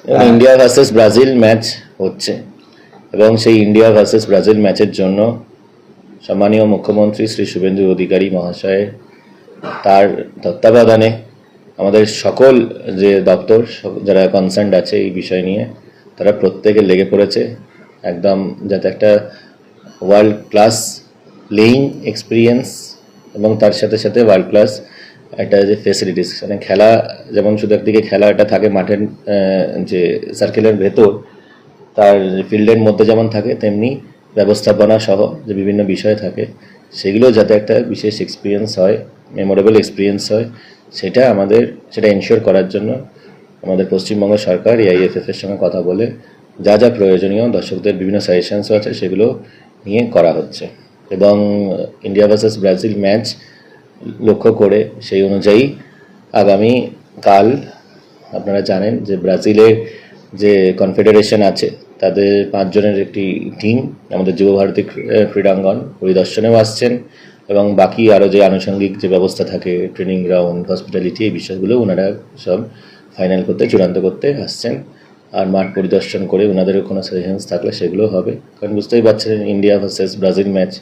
India versus Brazil match হচ্ছে এবং সেই ইন্ডিয়া ভার্সেস ব্রাজিল ম্যাচের জন্য সম্মানীয় মুখ্যমন্ত্রী শ্রী শুভেন্দু অধিকারী মহাশয়ের তার তত্ত্বাবধানে আমাদের সকল যে দপ্তর যারা কনসার্ন আছে এই বিষয় নিয়ে তারা প্রত্যেকে লেগে পড়েছে একদম যাতে একটা ওয়ার্ল্ড ক্লাস প্লেয়িং এক্সপিরিয়েন্স এবং তার সাথে সাথে ওয়ার্ল্ড ক্লাস একটা যে ফেসিলিটিস মানে খেলা যেমন শুধু একদিকে খেলাটা থাকে মাঠের যে সার্কেলের ভেতর তার ফিল্ডের মধ্যে যেমন থাকে তেমনি ব্যবস্থাপনা সহ যে বিভিন্ন বিষয় থাকে সেগুলো যাতে একটা বিশেষ এক্সপিরিয়েন্স হয় মেমোরেবল এক্সপিরিয়েন্স হয় সেটা এনশিওর করার জন্য আমাদের পশ্চিমবঙ্গ সরকার এআইএফএফ এর সঙ্গে কথা বলে যা যা প্রয়োজনীয় দর্শকদের বিভিন্ন সাজেশনসও আছে সেগুলো নিয়ে করা হচ্ছে এবং ইন্ডিয়া ভার্সেস ব্রাজিল ম্যাচ লক্ষ্য করে সেই অনুযায়ী আগামী কাল আপনারা জানেন যে ব্রাজিলের যে কনফেডারেশন আছে তাদের 5 জনের একটি টিম আমাদের যুবভারতী ক্রীড়াঙ্গন পরিদর্শনেও আসছেন এবং বাকি আরও যে আনুষঙ্গিক যে ব্যবস্থা থাকে ট্রেনিং গ্রাউন্ড হসপিটালিটি এই বিষয়গুলো ওনারা সব ফাইনাল করতে চূড়ান্ত করতে আসছেন আর মাঠ পরিদর্শন করে ওনাদেরও কোনো সাজেশনস থাকলে সেগুলো হবে কারণ বুঝতেই পারছেন ইন্ডিয়া ভার্সেস ব্রাজিল ম্যাচ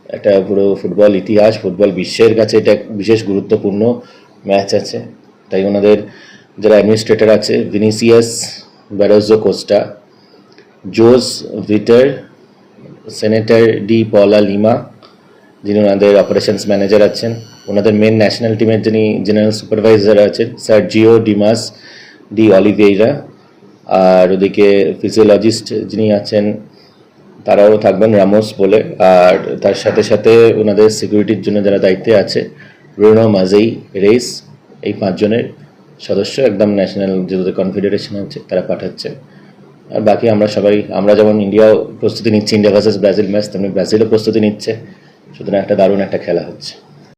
একটা পুরো ফুটবল ইতিহাস ফুটবল বিশ্বের কাছে এটা বিশেষ গুরুত্বপূর্ণ ম্যাচ আছে তাই ওনাদের যারা অ্যাডমিনিস্ট্রেটর আছে ভিনিসিয়াস ব্যারোজো কোস্টা জোস ভিটার সেনেটর ডি পলা লিমা যিনি ওনাদের অপারেশনস ম্যানেজার আছেন ওনাদের মেন ন্যাশনাল টিমের যিনি জেনারেল সুপারভাইজার আছেন সার্জিও ডিমাস ডি অলিভেইরা আর ওদিকে ফিজিওলজিস্ট যিনি আছেন তারাও থাকবেন রামোস বলে আর তার সাথে সাথে ওনাদের সিকিউরিটির জন্য যারা দায়িত্বে আছে ব্রুনো মাজেই রেস এই 5 জনের সদস্য একদম ন্যাশনাল যে কনফেডারেশন আছে তারা পাঠাচ্ছে আর বাকি আমরা যেমন ইন্ডিয়াও প্রস্তুতি নিচ্ছি ইন্ডিয়া ভার্সেস ব্রাজিল ম্যাচ তেমনি ব্রাজিলও প্রস্তুতি নিচ্ছে সুতরাং একটা দারুণ একটা খেলা হচ্ছে।